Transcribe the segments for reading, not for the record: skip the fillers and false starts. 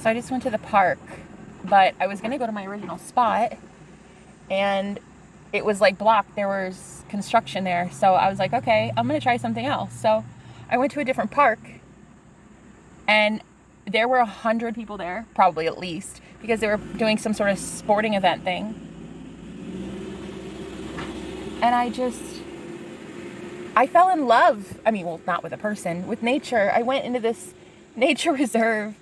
So I just went to the park, but I was going to go to my original spot, and it was like blocked. There was construction there. So I was like, okay, I'm going to try something else. So I went to a different park, and there were 100 people there, probably at least, because they were doing some sort of sporting event thing. And I fell in love. I mean, well, not with a person, with nature. I went into this nature reserve,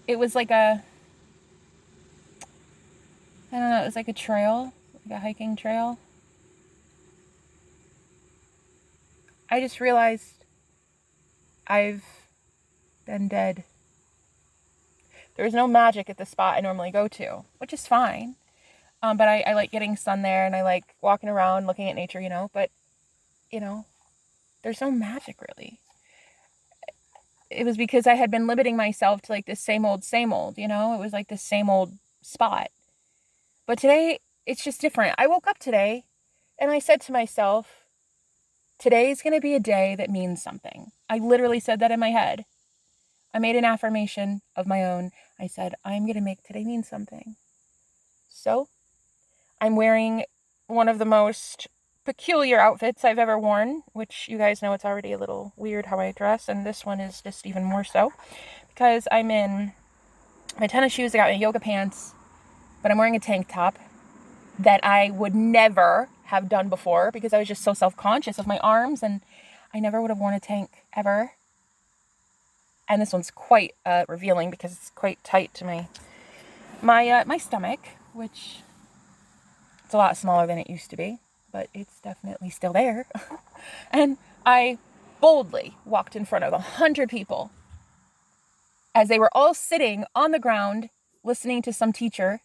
it was like a, I don't know, it was like a trail, like a hiking trail. I just realized I've been dead. There's no magic at the spot I normally go to, which is fine. But I like getting sun there, and I like walking around looking at nature, but, there's no magic really. It was because I had been limiting myself to like this same old, it was like this same old spot. But today, it's just different. I woke up today and I said to myself, today's going to be a day that means something. I literally said that in my head. I made an affirmation of my own. I said, I'm going to make today mean something. So, I'm wearing one of the most peculiar outfits I've ever worn, which you guys know it's already a little weird how I dress, and this one is just even more so, because I'm in my tennis shoes, I got my yoga pants, but I'm wearing a tank top that I would never have done before because I was just so self-conscious of my arms, and I never would have worn a tank ever. And this one's quite revealing because it's quite tight to my stomach, which it's a lot smaller than it used to be, but it's definitely still there. And I boldly walked in front of 100 people as they were all sitting on the ground listening to some teacher.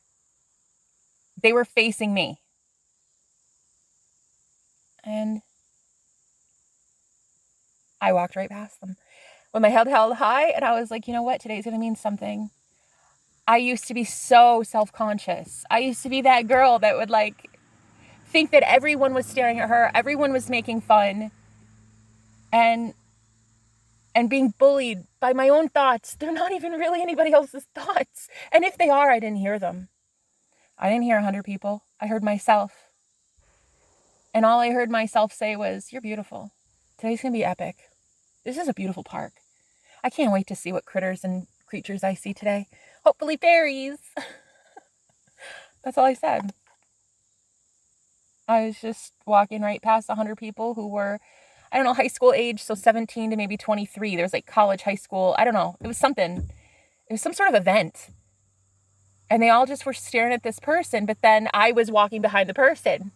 They were facing me. And I walked right past them with my head held high, and I was like, you know what? Today's going to mean something. I used to be so self-conscious. I used to be that girl that would think that everyone was staring at her, everyone was making fun, and being bullied by my own thoughts. They're not even really anybody else's thoughts. And if they are, I didn't hear them. I didn't hear 100 people. I heard myself. And all I heard myself say was, you're beautiful. Today's going to be epic. This is a beautiful park. I can't wait to see what critters and creatures I see today. Hopefully fairies. That's all I said. I was just walking right past 100 people who were, I don't know, high school age, so 17 to maybe 23. There was like college, high school. I don't know. It was something. It was some sort of event. And they all just were staring at this person, but then I was walking behind the person.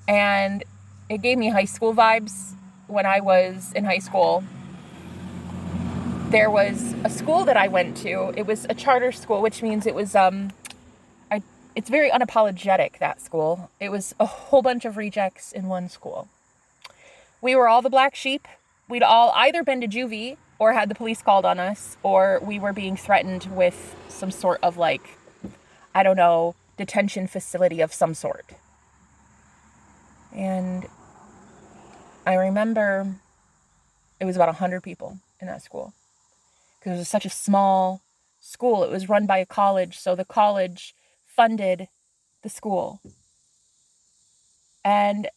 And it gave me high school vibes. When I was in high school, there was a school that I went to. It was a charter school, which means it was, it's very unapologetic, that school. It was a whole bunch of rejects in one school. We were all the black sheep. We'd all either been to juvie or had the police called on us, or we were being threatened with some sort of I don't know, detention facility of some sort. And I remember it was about 100 people in that school because it was such a small school. It was run by a college, so the college funded the school. And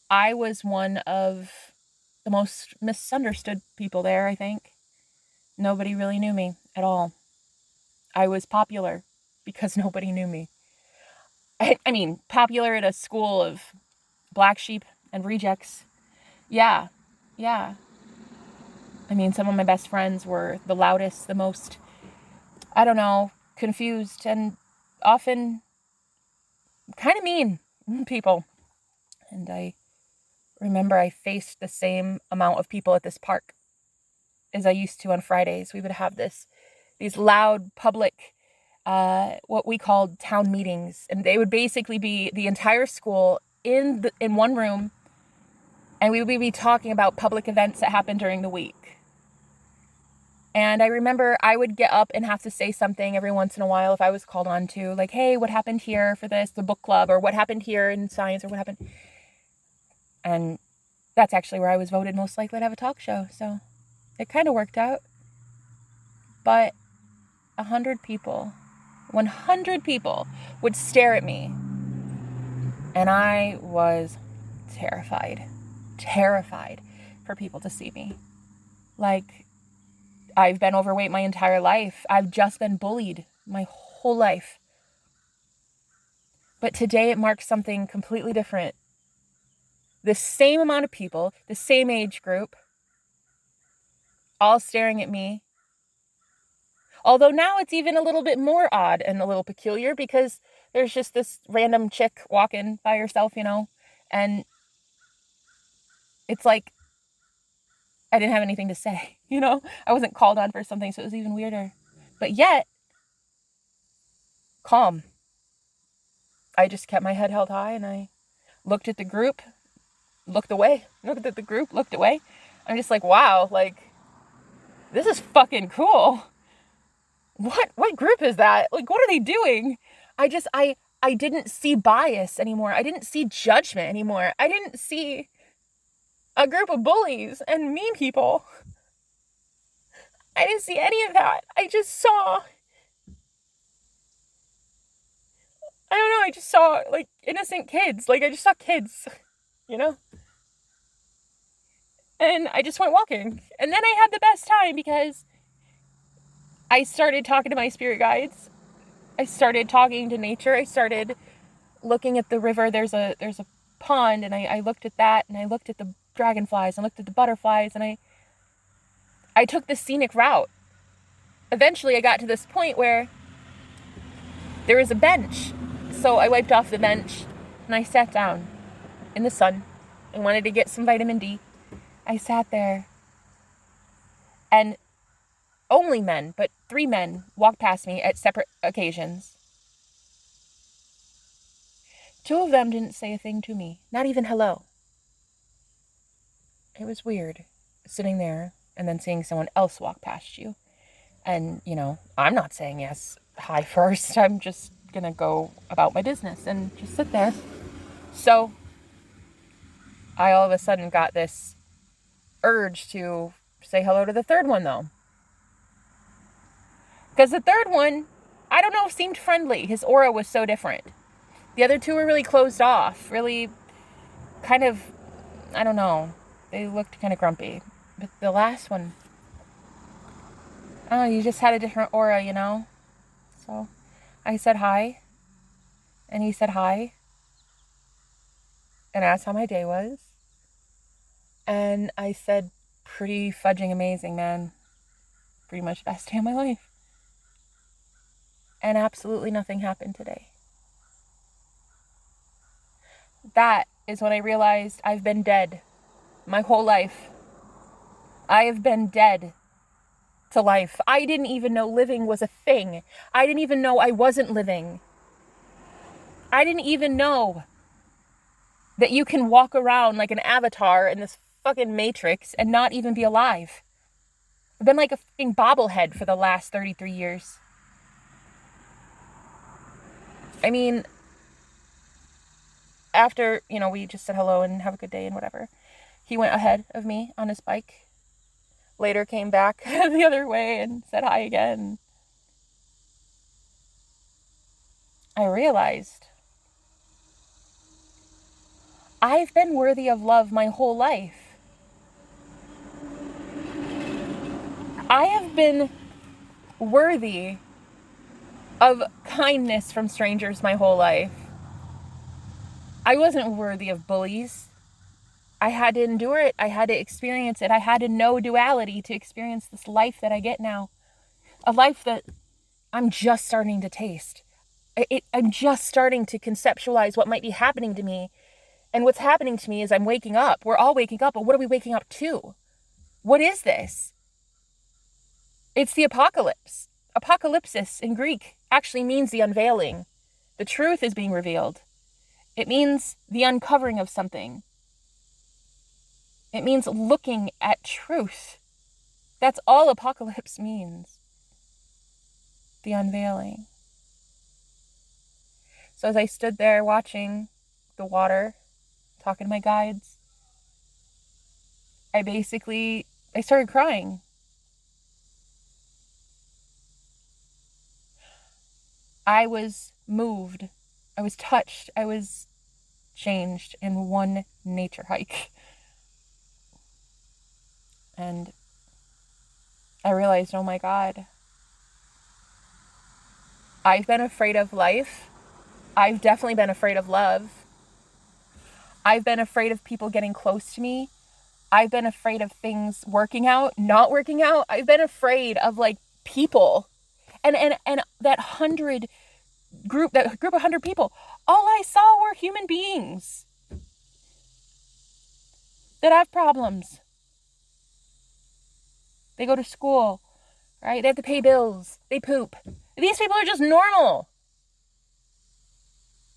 I was one of the most misunderstood people there, I think. Nobody really knew me at all. I was popular because nobody knew me. I mean, popular at a school of black sheep and rejects. Yeah. I mean, some of my best friends were the loudest, the most, I don't know, confused, and often kind of mean people. And I remember I faced the same amount of people at this park as I used to on Fridays. We would have these loud public, what we called town meetings, and they would basically be the entire school in one room, and we would be talking about public events that happened during the week. And I remember I would get up and have to say something every once in a while if I was called on to, like, hey, what happened here for this, the book club, or what happened here in science, or what happened. And that's actually where I was voted most likely to have a talk show. So it kind of worked out. But 100 people, 100 people would stare at me. And I was terrified for people to see me. Like, I've been overweight my entire life. I've just been bullied my whole life. But today it marks something completely different. The same amount of people, the same age group, all staring at me. Although now it's even a little bit more odd and a little peculiar because there's just this random chick walking by herself, and it's like I didn't have anything to say, I wasn't called on for something, so it was even weirder. But yet, calm. I just kept my head held high and I looked at the group, looked away, looked at the group, looked away. I'm just like, wow, like, this is fucking cool. What group is that? Like, what are they doing? I didn't see bias anymore. I didn't see judgment anymore. I didn't see a group of bullies and mean people. I didn't see any of that. I just saw, I don't know, I just saw, like, innocent kids. Like, I just saw kids, And I just went walking. And then I had the best time because I started talking to my spirit guides. I started talking to nature. I started looking at the river. There's a pond, and I looked at that, and I looked at the dragonflies, and looked at the butterflies, and I took the scenic route. Eventually, I got to this point where there was a bench. So I wiped off the bench, and I sat down in the sun and wanted to get some vitamin D. I sat there, and only men, but 3 men, walked past me at separate occasions. 2 of them didn't say a thing to me, not even hello. It was weird, sitting there and then seeing someone else walk past you. And, I'm not saying yes, hi first. I'm just gonna go about my business and just sit there. So I all of a sudden got this urge to say hello to the 3rd one, though. Because the 3rd one, I don't know, seemed friendly. His aura was so different. The other 2 were really closed off, really kind of, I don't know, they looked kind of grumpy. But the last one, oh, you just had a different aura, So I said hi, and he said hi, and asked how my day was. And I said, pretty fudging amazing, man. Pretty much the best day of my life. And absolutely nothing happened today. That is when I realized I've been dead my whole life. I have been dead to life. I didn't even know living was a thing. I didn't even know I wasn't living. I didn't even know that you can walk around like an avatar in this fucking matrix and not even be alive. I've been like a fucking bobblehead for the last 33 years. I mean, after, we just said hello and have a good day and whatever, he went ahead of me on his bike. Later came back the other way and said hi again. I realized I've been worthy of love my whole life. I have been worthy of kindness from strangers my whole life. I wasn't worthy of bullies. I had to endure it. I had to experience it. I had to know duality to experience this life that I get now. A life that I'm just starting to taste. I'm just starting to conceptualize what might be happening to me. And what's happening to me is I'm waking up. We're all waking up, but what are we waking up to? What is this? It's the apocalypse. Apocalypsis in Greek actually means the unveiling. The truth is being revealed. It means the uncovering of something. It means looking at truth. That's all apocalypse means. The unveiling. So as I stood there watching the water, talking to my guides, I started crying. I was moved. I was touched. I was changed in one nature hike. And I realized, oh my God, I've been afraid of life. I've definitely been afraid of love. I've been afraid of people getting close to me. I've been afraid of things working out, not working out. I've been afraid of like people. And that group of 100 people, all I saw were human beings that have problems. They go to school, right? They have to pay bills. They poop. These people are just normal.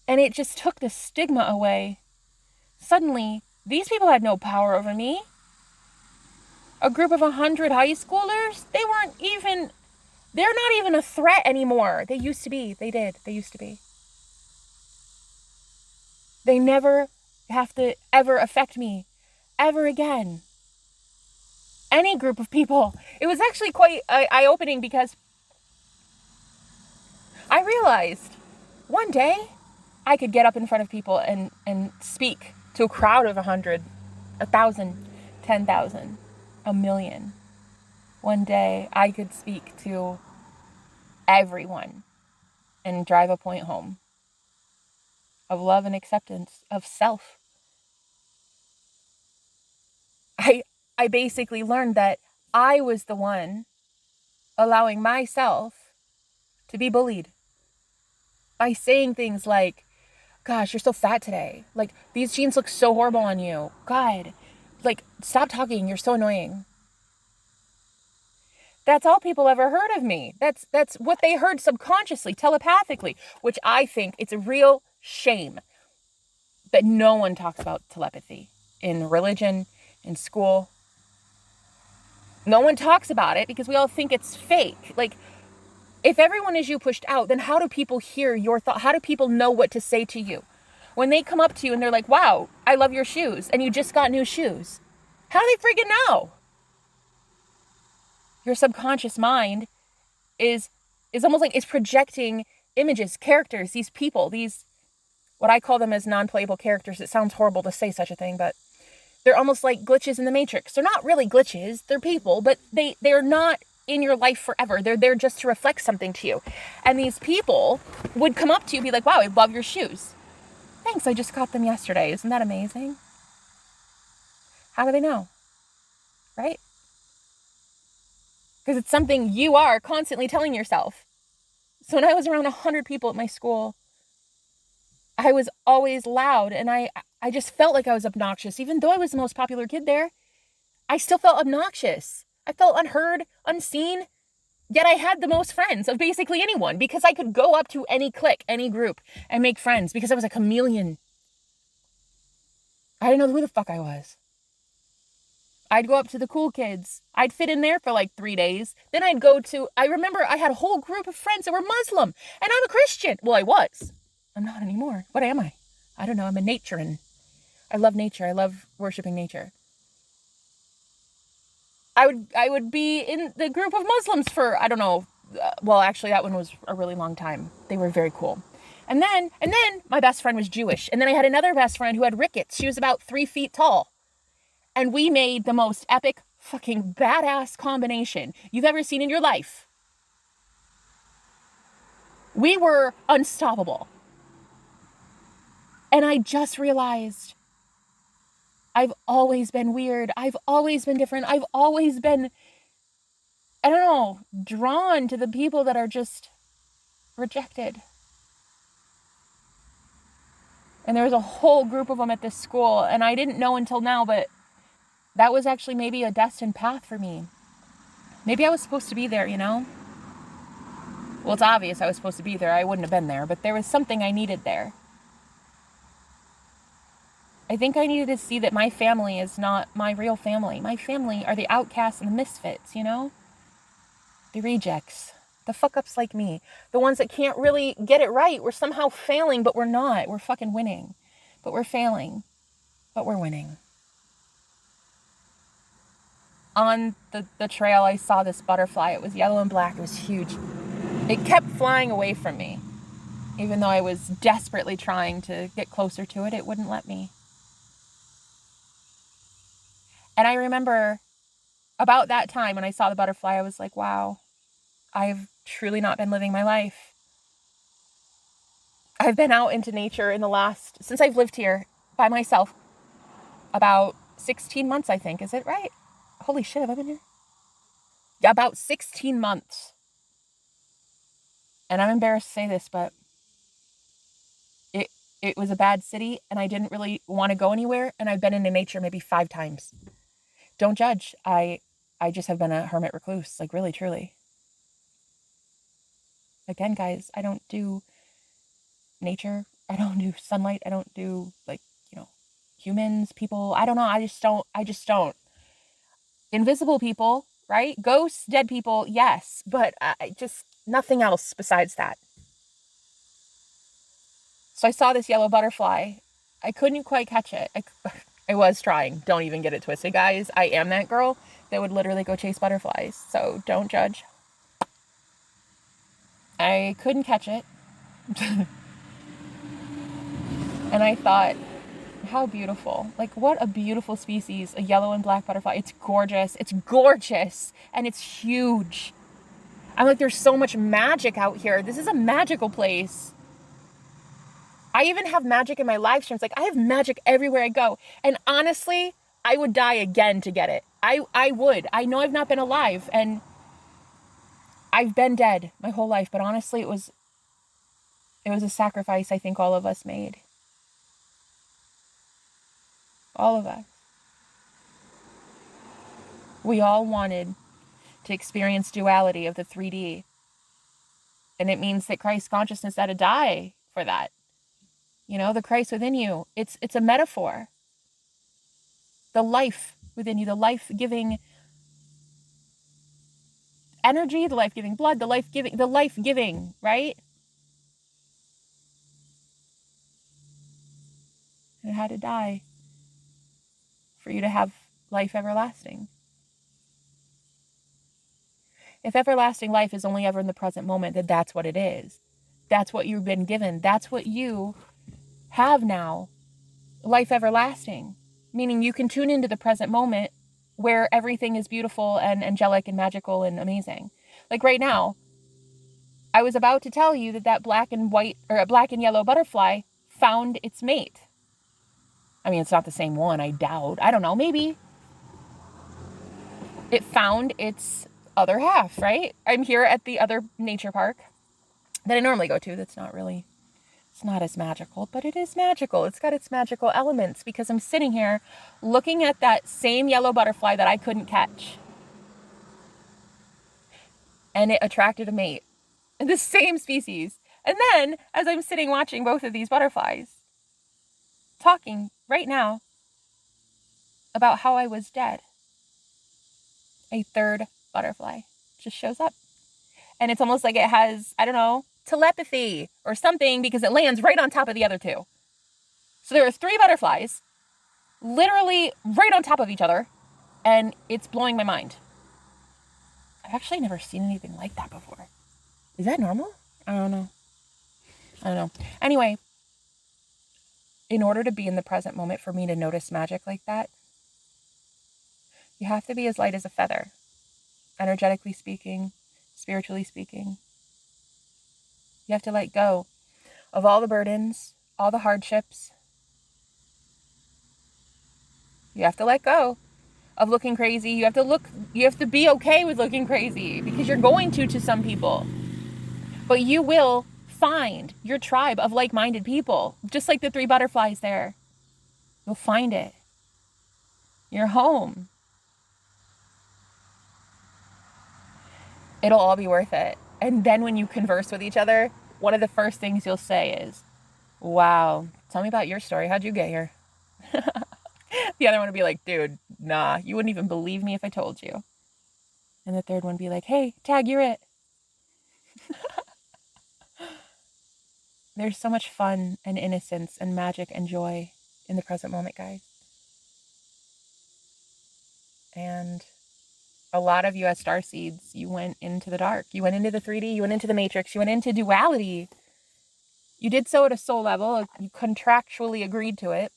And it just took the stigma away. Suddenly, these people had no power over me. A group of 100 high schoolers, they're not even a threat anymore. They used to be. They used to be. They never have to ever affect me ever again. Any group of people. It was actually quite eye-opening because I realized one day I could get up in front of people and speak to a crowd of 100, 1,000, 10,000, a million. One day I could speak to everyone and drive a point home of love and acceptance of self. I basically learned that I was the one allowing myself to be bullied by saying things like, gosh, you're so fat today. Like, these jeans look so horrible on you. God, like, stop talking. You're so annoying. That's all people ever heard of me. That's what they heard subconsciously, telepathically, which I think it's a real shame that no one talks about telepathy in religion, in school. No one talks about it because we all think it's fake. Like, if everyone is you pushed out, then how do people hear your thought? How do people know what to say to you? When they come up to you and they're like, wow, I love your shoes, and you just got new shoes. How do they freaking know? Your subconscious mind is almost like it's projecting images, characters, these people, these, what I call them as non-playable characters. It sounds horrible to say such a thing, but they're almost like glitches in the Matrix. They're not really glitches, they're people, but they're not in your life forever. They're there just to reflect something to you. And these people would come up to you and be like, wow, I love your shoes. Thanks, I just got them yesterday. Isn't that amazing? How do they know? Right? Because it's something you are constantly telling yourself. So when I was around 100 people at my school, I was always loud, and I just felt like I was obnoxious. Even though I was the most popular kid there, I still felt obnoxious. I felt unheard, unseen, yet I had the most friends of basically anyone because I could go up to any clique, any group, and make friends because I was a chameleon. I didn't know who the fuck I was. I'd go up to the cool kids. I'd fit in there for like 3 days. Then I remember I had a whole group of friends that were Muslim, and I'm a Christian. Well, I was. I'm not anymore. What am I? I don't know. I'm a naturean. I love nature. I love worshiping nature. I would be in the group of Muslims for, I don't know. Well, actually, that one was a really long time. They were very cool. And then my best friend was Jewish. And then I had another best friend who had rickets. She was about 3 feet tall. And we made the most epic, fucking badass combination you've ever seen in your life. We were unstoppable. And I just realized I've always been weird. I've always been different. I've always been, I don't know, drawn to the people that are just rejected. And there was a whole group of them at this school, and I didn't know until now, but that was actually maybe a destined path for me. Maybe I was supposed to be there, you know? Well, it's obvious I was supposed to be there. I wouldn't have been there, but there was something I needed there. I think I needed to see that my family is not my real family. My family are the outcasts and the misfits, you know? The rejects. The fuck-ups like me. The ones that can't really get it right. We're somehow failing, but we're not. We're fucking winning. But we're failing. But we're winning. On the trail, I saw this butterfly. It was yellow and black. It was huge. It kept flying away from me. Even though I was desperately trying to get closer to it, it wouldn't let me. And I remember about that time when I saw the butterfly, I was like, wow, I've truly not been living my life. I've been out into nature since I've lived here by myself, about 16 months, I think. Is it right? Holy shit, have I been here? Yeah, about 16 months. And I'm embarrassed to say this, but it was a bad city and I didn't really want to go anywhere. And I've been into nature maybe 5 times. Don't judge. I just have been a hermit recluse, like really, truly. Again, guys, I don't do nature. I don't do sunlight. I don't do humans, people. I don't know. I just don't. Invisible people, right? Ghosts, dead people, yes, but just nothing else besides that. So I saw this yellow butterfly. I couldn't quite catch it. I was trying. Don't even get it twisted, guys. I am that girl that would literally go chase butterflies. So don't judge. I couldn't catch it. And I thought, how beautiful. Like, what a beautiful species, a yellow and black butterfly. It's gorgeous. It's gorgeous. And it's huge. I'm like, there's so much magic out here. This is a magical place. I even have magic in my live streams. Like, I have magic everywhere I go. And honestly, I would die again to get it. I would. I know I've not been alive, and I've been dead my whole life. But honestly, it was a sacrifice I think all of us made. All of us. We all wanted to experience duality of the 3D. And it means that Christ consciousness had to die for that. The Christ within you. It's a metaphor. The life within you, the life-giving energy, the life-giving blood, the life-giving, right? It had to die for you to have life everlasting. If everlasting life is only ever in the present moment, then that's what it is. That's what you've been given. That's what you have now. Life everlasting. Meaning you can tune into the present moment where everything is beautiful and angelic and magical and amazing. Like right now, I was about to tell you that black and yellow butterfly found its mate. I mean, it's not the same one, I doubt. I don't know, maybe. It found its other half, right? I'm here at the other nature park that I normally go to. It's not as magical, but it is magical. It's got its magical elements because I'm sitting here looking at that same yellow butterfly that I couldn't catch. And it attracted a mate. The same species. And then, as I'm sitting watching both of these butterflies, talking right now about how I was dead, a third butterfly just shows up. And it's almost like it has, I don't know, telepathy or something because it lands right on top of the other two. So there are 3 butterflies literally right on top of each other, and it's blowing my mind. I've actually never seen anything like that before. Is that normal? I don't know. Anyway, in order to be in the present moment, for me to notice magic like that, you have to be as light as a feather, energetically speaking, spiritually speaking. You have to let go of all the burdens, all the hardships. You have to let go of looking crazy. You have to be okay with looking crazy because you're going to some people. But you will find your tribe of like-minded people, just like the 3 butterflies there. You'll find it. Your home. It'll all be worth it. And then when you converse with each other, one of the first things you'll say is, wow, tell me about your story. How'd you get here? The other one would be like, dude, nah, you wouldn't even believe me if I told you. And the third one would be like, hey, Tag, you're it. There's so much fun and innocence and magic and joy in the present moment, guys. And a lot of you as starseeds, you went into the dark. You went into the 3D. You went into the matrix. You went into duality. You did so at a soul level. You contractually agreed to it.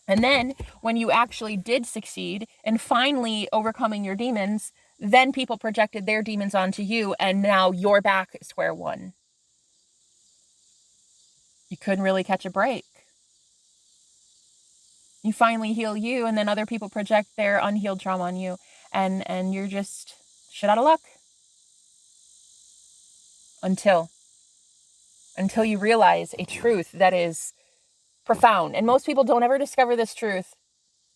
And then when you actually did succeed in finally overcoming your demons, then people projected their demons onto you, and now you're back at square one. You couldn't really catch a break. You finally heal you, and then other people project their unhealed trauma on you, and you're just shit out of luck. Until you realize a truth that is profound. And most people don't ever discover this truth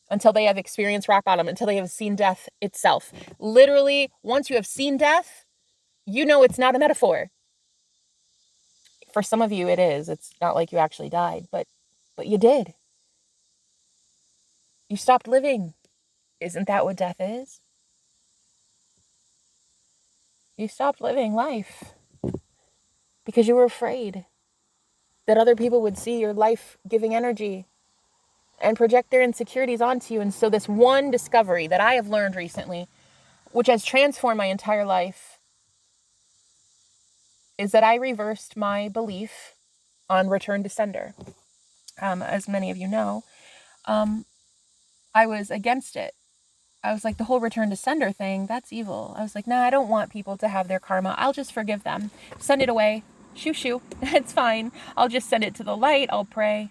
until they have experienced rock bottom, until they have seen death itself. Literally, once you have seen death, you know it's not a metaphor. For some of you, it is. It's not like you actually died, but you did. You stopped living. Isn't that what death is? You stopped living life because you were afraid that other people would see your life-giving energy and project their insecurities onto you. And so this one discovery that I have learned recently, which has transformed my entire life, is that I reversed my belief on return to sender. As many of you know, I was against it. I was like, the whole return to sender thing, that's evil. I was like, nah, I don't want people to have their karma. I'll just forgive them. Send it away. Shoo, shoo. It's fine. I'll just send it to the light. I'll pray.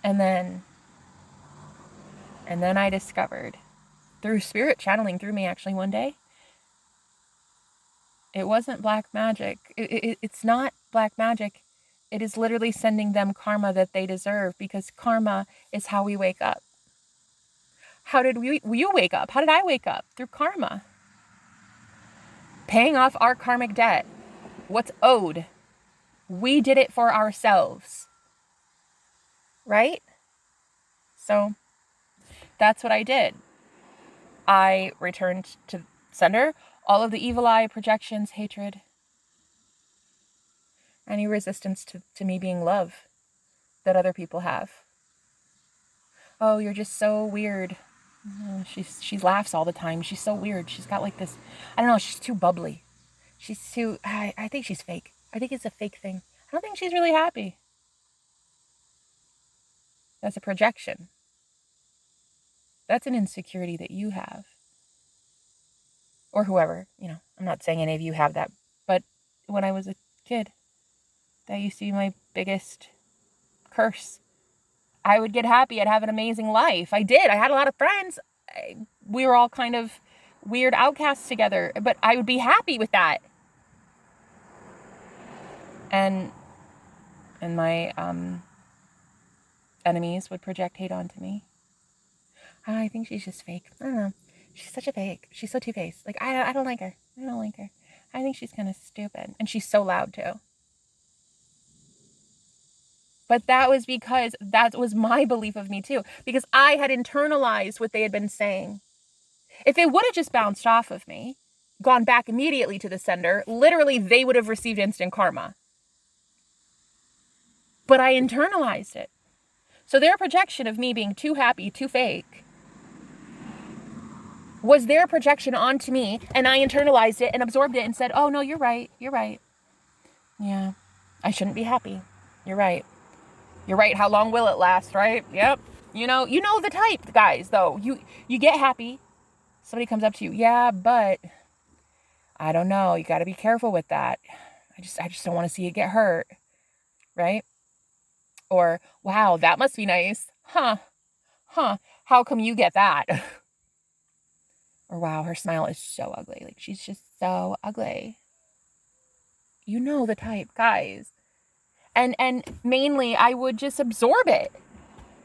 And then I discovered, through spirit channeling through me actually one day, it wasn't black magic. It's not black magic. It is literally sending them karma that they deserve, because karma is how we wake up. How did you wake up? How did I wake up? Through karma. Paying off our karmic debt. What's owed. We did it for ourselves. Right? So that's what I did. I returned to sender all of the evil eye, projections, hatred, any resistance to me being love that other people have. Oh, you're just so weird. Oh, she laughs all the time. She's so weird. She's got like this, I don't know, she's too bubbly. She's too, I think she's fake. I think it's a fake thing. I don't think she's really happy. That's a projection. That's an insecurity that you have. Or whoever, I'm not saying any of you have that, but when I was a kid, that used to be my biggest curse. I would get happy. I'd have an amazing life. I did. I had a lot of friends. We were all kind of weird outcasts together, but I would be happy with that. And my enemies would project hate onto me. Oh, I think she's just fake. I don't know. She's such a fake. She's so two-faced. Like, I don't like her. I don't like her. I think she's kind of stupid. And she's so loud, too. But that was because that was my belief of me, too. Because I had internalized what they had been saying. If it would have just bounced off of me, gone back immediately to the sender, literally they would have received instant karma. But I internalized it. So their projection of me being too happy, too fake, was their projection onto me, and I internalized it and absorbed it and said, oh, no, you're right. You're right. Yeah, I shouldn't be happy. You're right. You're right. How long will it last, right? Yep. You know the type, guys, though. You get happy. Somebody comes up to you. Yeah, but I don't know. You got to be careful with that. I just don't want to see you get hurt. Right? Or, wow, that must be nice. Huh. How come you get that? Or, wow, her smile is so ugly. Like, she's just so ugly. You know the type, guys. And mainly, I would just absorb it.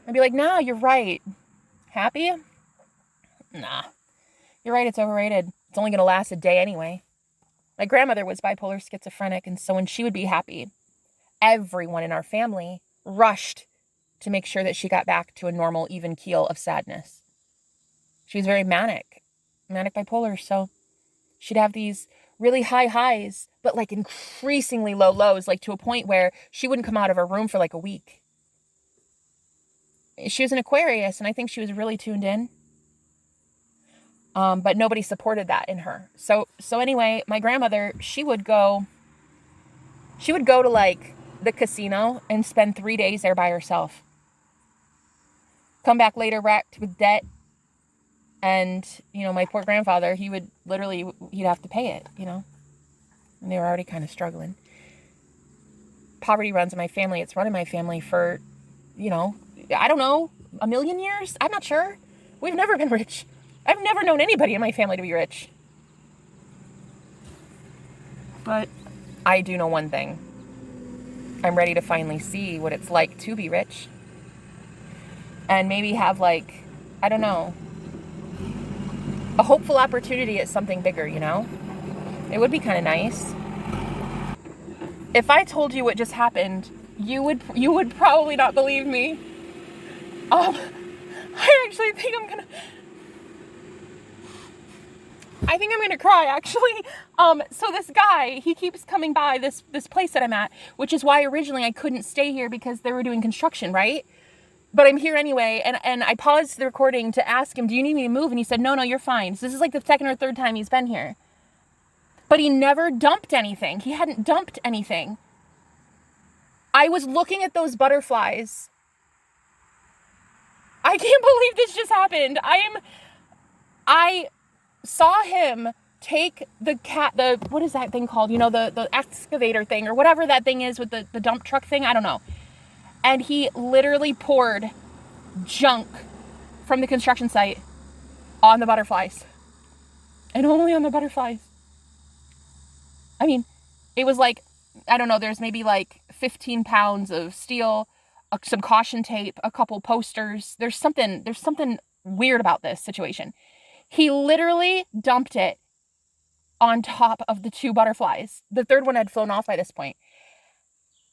I'd be like, nah, you're right. Happy? Nah. You're right, it's overrated. It's only going to last a day anyway. My grandmother was bipolar schizophrenic, and so when she would be happy, everyone in our family rushed to make sure that she got back to a normal, even keel of sadness. She was very manic bipolar, so she'd have these really high highs, but like increasingly low lows, like to a point where she wouldn't come out of her room for like a week. She was an Aquarius, and I think she was really tuned in. But nobody supported that in her. So anyway, my grandmother, she would go to like the casino and spend 3 days there by herself. Come back later wrecked with debt. And, my poor grandfather, he'd have to pay it, and they were already kind of struggling. Poverty runs in my family. It's run in my family for, I don't know, a million years? I'm not sure. We've never been rich. I've never known anybody in my family to be rich. But I do know one thing. I'm ready to finally see what it's like to be rich. And maybe have I don't know, a hopeful opportunity at something bigger, It would be kind of nice. If I told you what just happened, you would probably not believe me. I actually think I'm gonna cry, actually. So this guy, he keeps coming by this place that I'm at, which is why originally I couldn't stay here because they were doing construction, right? But I'm here anyway, and I paused the recording to ask him, do you need me to move? And he said, no, you're fine. So this is like the second or third time he's been here. But he never dumped anything. He hadn't dumped anything. I was looking at those butterflies. I can't believe this just happened. I saw him take what is that thing called? The excavator thing or whatever that thing is with the dump truck thing. I don't know. And he literally poured junk from the construction site on the butterflies. And only on the butterflies. I mean, it was like, I don't know, there's maybe 15 pounds of steel, some caution tape, a couple posters. There's something weird about this situation. He literally dumped it on top of the 2 butterflies. The third one had flown off by this point.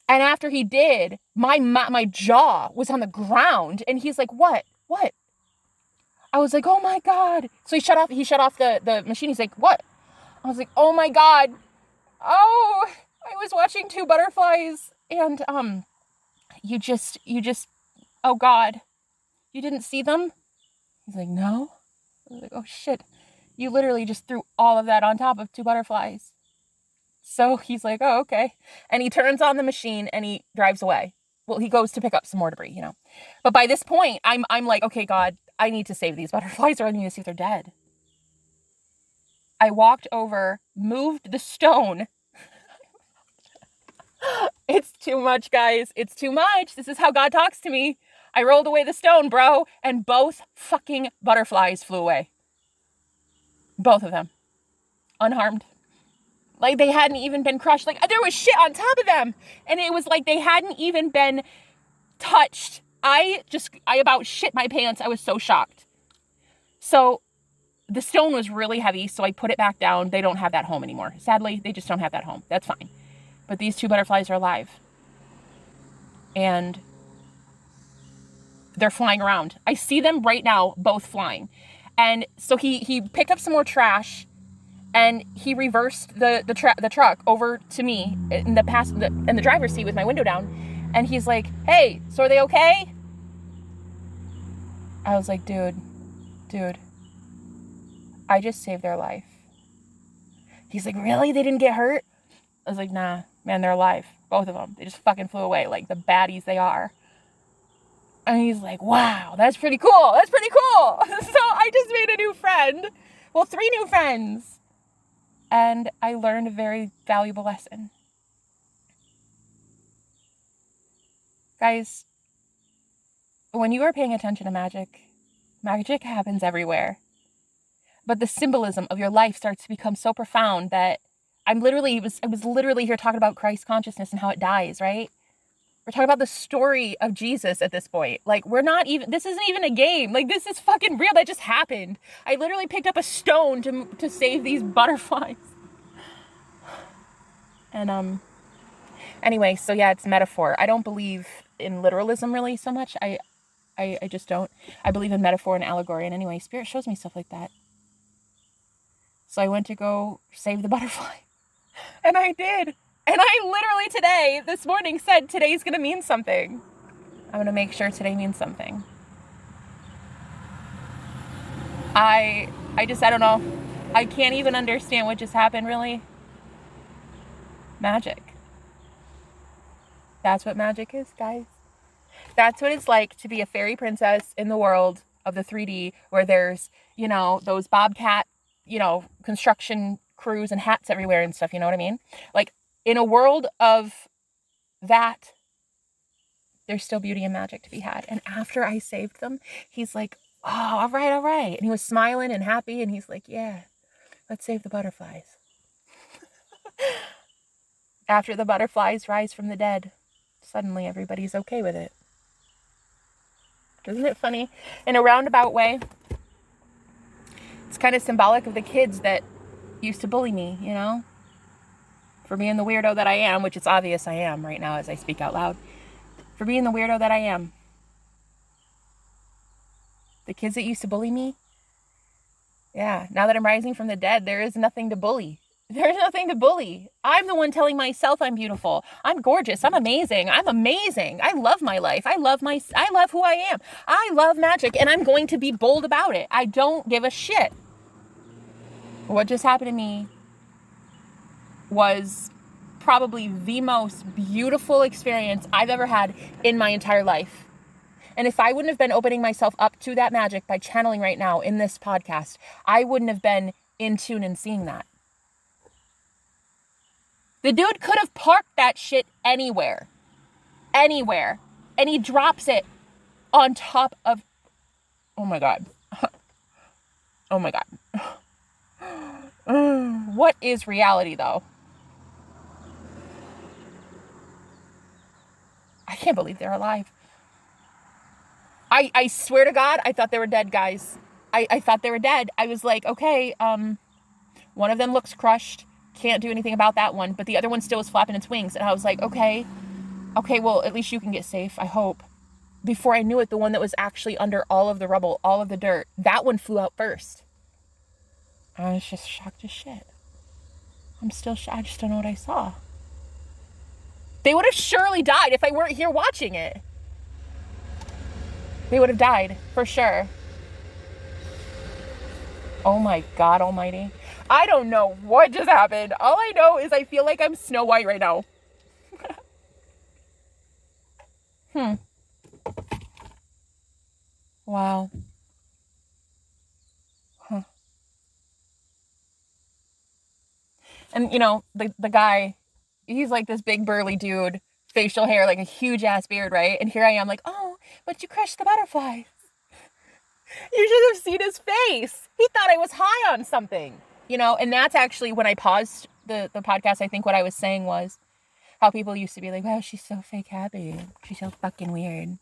And after he did, my jaw was on the ground. And he's like, what? I was like, oh my God. So he shut off the machine. He's like, what? I was like, oh my God. Oh, I was watching 2 butterflies. And you just, oh God, you didn't see them? He's like, no. I was like, oh shit. You literally just threw all of that on top of 2 butterflies. So he's like, oh, okay. And he turns on the machine and he drives away. Well, he goes to pick up some more debris, But by this point, I'm like, okay, God, I need to save these butterflies or I need to see if they're dead. I walked over, moved the stone. It's too much, guys. It's too much. This is how God talks to me. I rolled away the stone, bro, and both fucking butterflies flew away. Both of them. Unharmed. Like they hadn't even been crushed. Like there was shit on top of them. And it was like they hadn't even been touched. I about shit my pants. I was so shocked. So the stone was really heavy. So I put it back down. They don't have that home anymore. Sadly, they just don't have that home. That's fine. But these 2 butterflies are alive. And they're flying around. I see them right now, both flying. And so he picked up some more trash. And he reversed the truck over to me in the driver's seat with my window down. And he's like, hey, so are they okay? I was like, dude, I just saved their life. He's like, really? They didn't get hurt? I was like, nah, man, they're alive. Both of them. They just fucking flew away like the baddies they are. And he's like, wow, that's pretty cool. So I just made a new friend. Well, 3 new friends. And I learned a very valuable lesson. Guys, when you are paying attention to magic happens everywhere. But the symbolism of your life starts to become so profound that I was literally here talking about Christ consciousness and how it dies, right? We're talking about the story of Jesus at this point. Like, this isn't even a game. Like, this is fucking real. That just happened. I literally picked up a stone to save these butterflies. And, anyway, so yeah, it's metaphor. I don't believe in literalism really so much. I just don't. I believe in metaphor and allegory. And anyway, Spirit shows me stuff like that. So I went to go save the butterfly. And I did. And I literally this morning said today's going to mean something. I'm going to make sure today means something. I I don't know. I can't even understand what just happened, really. Magic. That's what magic is, guys. That's what it's like to be a fairy princess in the world of the 3D, where there's, you know, those bobcat, you know, construction crews and hats everywhere and stuff, you know what I mean? Like, in a world of that, there's still beauty and magic to be had. And after I saved them, he's like, oh, all right, all right. And he was smiling and happy, and he's like, yeah, let's save the butterflies. After the butterflies rise from the dead, suddenly everybody's okay with it. Isn't it funny? In a roundabout way, it's kind of symbolic of the kids that used to bully me, you know? For being the weirdo that I am, which it's obvious I am right now as I speak out loud. For being the weirdo that I am. The kids that used to bully me, yeah, now that I'm rising from the dead, there is nothing to bully. There's nothing to bully. I'm the one telling myself I'm beautiful. I'm gorgeous. I'm amazing. I'm amazing. I love my life. I love who I am. I love magic, and I'm going to be bold about it. I don't give a shit. What just happened to me was probably the most beautiful experience I've ever had in my entire life. And if I wouldn't have been opening myself up to that magic by channeling right now in this podcast, I wouldn't have been in tune and seeing that. The dude could have parked that shit anywhere. Anywhere. And he drops it on top of... Oh my God. Oh my God. What is reality, though? I can't believe they're alive. I swear to God, I thought they were dead, guys. I thought they were dead. I was like, okay, one of them looks crushed. Can't do anything about that one. But the other one still was flapping its wings. And I was like, okay, well, at least you can get safe, I hope. Before I knew it, the one that was actually under all of the rubble, all of the dirt, that one flew out first. I was just shocked as shit. I'm still shocked. I just don't know what I saw. They would have surely died if I weren't here watching it. They would have died, for sure. Oh my God almighty. I don't know what just happened. All I know is I feel like I'm Snow White right now. Wow. Huh. And, you know, the guy, he's like this big burly dude, facial hair, like a huge ass beard, right? And here I am like, oh, but you crushed the butterfly. You should have seen his face. He thought I was high on something, you know? And that's actually when I paused the podcast. I think what I was saying was how people used to be like, wow, she's so fake happy. She's so fucking weird.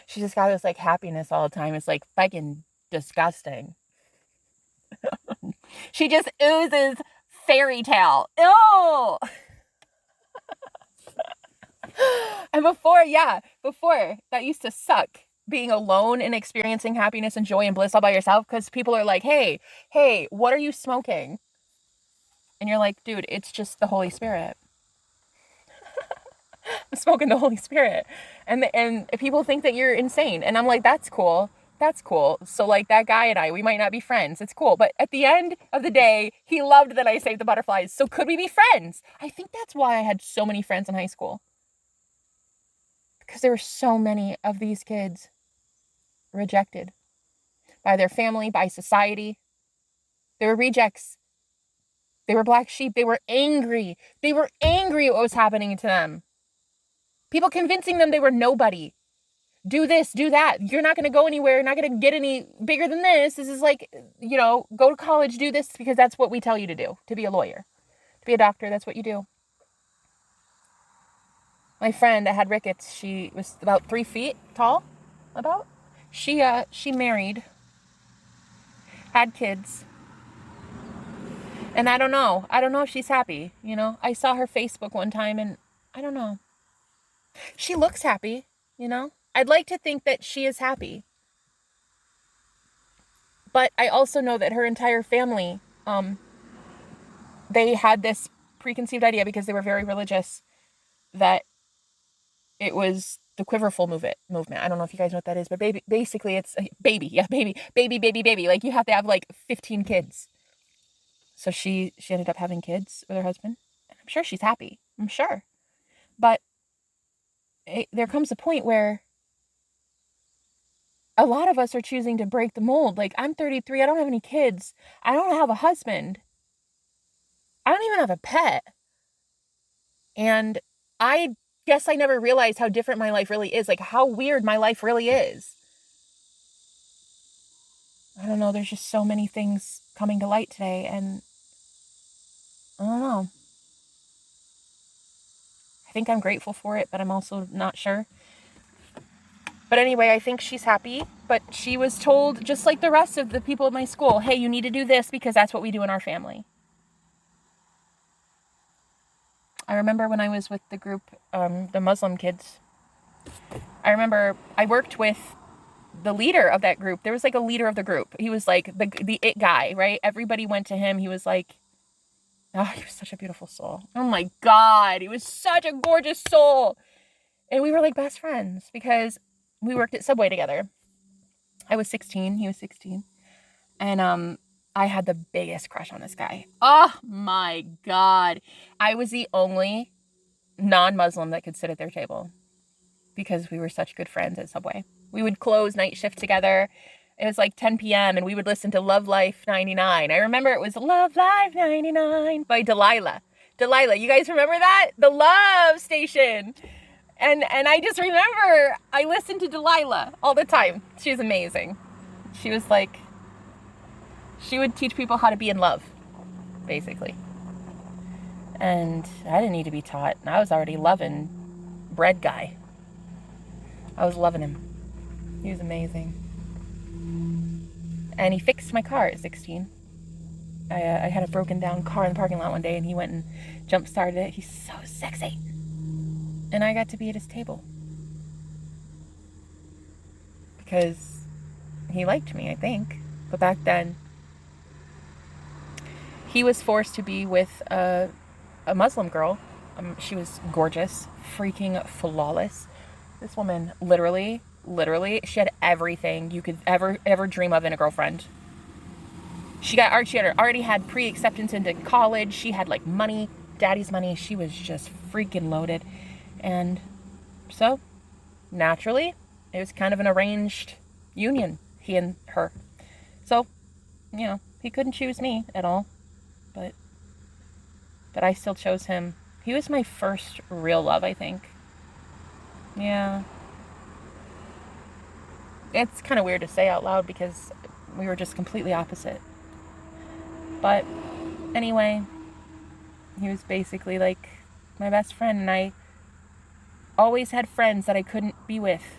She just got this like happiness all the time. It's like fucking disgusting. She just oozes fairytale. Ew. And before that used to suck. Being alone and experiencing happiness and joy and bliss all by yourself, because people are like, hey, what are you smoking? And you're like, dude, it's just the Holy Spirit. I'm smoking the Holy Spirit. And people think that you're insane. And I'm like, that's cool. So like that guy and I, we might not be friends. It's cool. But at the end of the day, he loved that I saved the butterflies. So could we be friends? I think that's why I had so many friends in high school. Because there were so many of these kids rejected by their family, by society. They were rejects. They were black sheep. They were angry. At what was happening to them. People convincing them they were nobody. Do this, do that. You're not going to go anywhere. You're not going to get any bigger than this. This is like, you know, go to college, do this because that's what we tell you to do. To be a lawyer, to be a doctor, that's what you do. My friend that had rickets, she was about 3 feet tall, about. She married, had kids, and I don't know if she's happy, you know. I saw her Facebook one time, and I don't know. She looks happy, you know. I'd like to think that she is happy, but I also know that her entire family, they had this preconceived idea because they were very religious that it was the quiverful movement. I don't know if you guys know what that is, but basically it's baby. Yeah, baby. Like you have to have like 15 kids. So she ended up having kids with her husband. And I'm sure she's happy. I'm sure. But there comes a point where a lot of us are choosing to break the mold. Like, I'm 33. I don't have any kids. I don't have a husband. I don't even have a pet. And I guess I never realized how different my life really is. Like, how weird my life really is. I don't know. There's just so many things coming to light today. And I don't know. I think I'm grateful for it, but I'm also not sure. But anyway, I think she's happy. But she was told, just like the rest of the people at my school, hey, you need to do this because that's what we do in our family. I remember when I was with the group, the Muslim kids, I remember I worked with the leader of that group. There was like a leader of the group. He was like the it guy, right? Everybody went to him. He was like, oh, he was such a beautiful soul. Oh my God. He was such a gorgeous soul. And we were like best friends because we worked at Subway together. I was 16. He was 16. And I had the biggest crush on this guy. Oh my God. I was the only non-Muslim that could sit at their table because we were such good friends at Subway. We would close night shift together. It was like 10 p.m. and we would listen to Love Life 99. I remember it was Love Life 99 by Delilah. Delilah, you guys remember that? The Love Station. And I just remember I listened to Delilah all the time. She was amazing. She was like, she would teach people how to be in love, basically. And I didn't need to be taught. I was already loving bread guy. I was loving him. He was amazing. And he fixed my car at 16. I had a broken down car in the parking lot one day and he went and jump started it. He's so sexy. And I got to be at his table. Because he liked me, I think. But back then, he was forced to be with a Muslim girl. She was gorgeous, freaking flawless. This woman, literally, she had everything you could ever dream of in a girlfriend. She already had pre-acceptance into college. She had like money, daddy's money. She was just freaking loaded. And so, naturally, it was kind of an arranged union, he and her. So, you know, he couldn't choose me at all. But I still chose him. He was my first real love, I think. Yeah. It's kind of weird to say out loud because we were just completely opposite. But anyway, he was basically like my best friend, and I always had friends that I couldn't be with.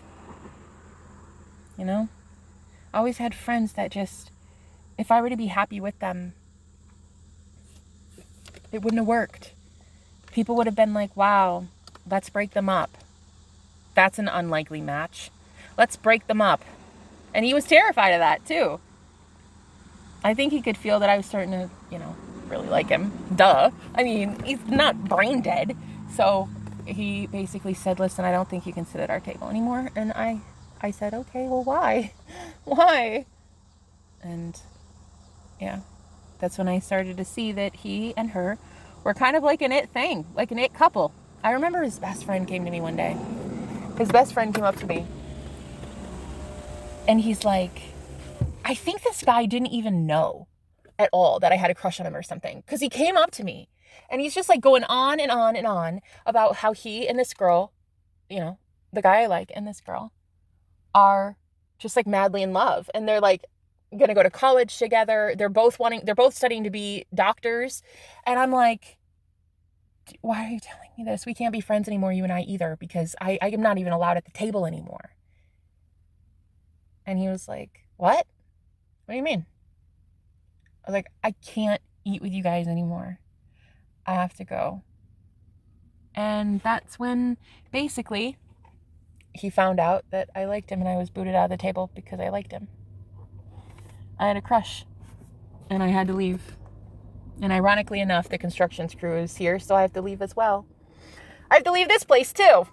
You know? I always had friends that just, if I were to be happy with them, it wouldn't have worked. People would have been like, wow, let's break them up. That's an unlikely match. Let's break them up. And he was terrified of that, too. I think he could feel that I was starting to, you know, really like him. Duh. I mean, he's not brain dead. So he basically said, listen, I don't think you can sit at our table anymore. And I said, okay, well, why? Why? And yeah, that's when I started to see that he and her were kind of like an it thing, like an it couple. I remember his best friend came to me one day. His best friend came up to me. And he's like, I think this guy didn't even know at all that I had a crush on him or something. Because he came up to me. And he's just like going on and on and on about how he and this girl, you know, the guy I like and this girl, are just like madly in love. And they're like going to go to college together. They're both studying to be doctors. And I'm like, why are you telling me this? We can't be friends anymore, you and I either, because I am not even allowed at the table anymore. And he was like, what? What do you mean? I was like, I can't eat with you guys anymore. I have to go. And that's when basically he found out that I liked him and I was booted out of the table because I liked him. I had a crush and I had to leave. And ironically enough, the construction crew is here, so I have to leave as well. I have to leave this place too.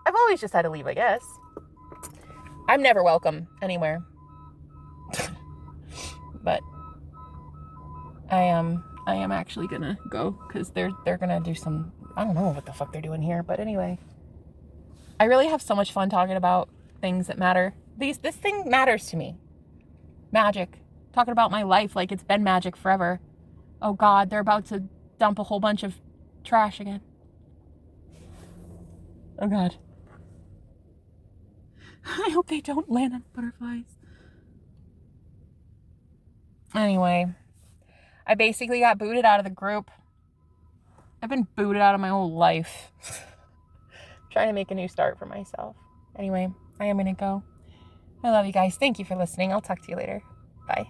I've always just had to leave, I guess. I'm never welcome anywhere. But I am actually gonna go because they're gonna do some, I don't know what the fuck they're doing here, but anyway. I really have so much fun talking about things that matter. This thing matters to me. Magic. Talking about my life like it's been magic forever. Oh God, they're about to dump a whole bunch of trash again. Oh God. I hope they don't land on butterflies. Anyway, I basically got booted out of the group. I've been booted out of my whole life. Trying to make a new start for myself. Anyway, I am gonna go. I love you guys. Thank you for listening. I'll talk to you later. Bye.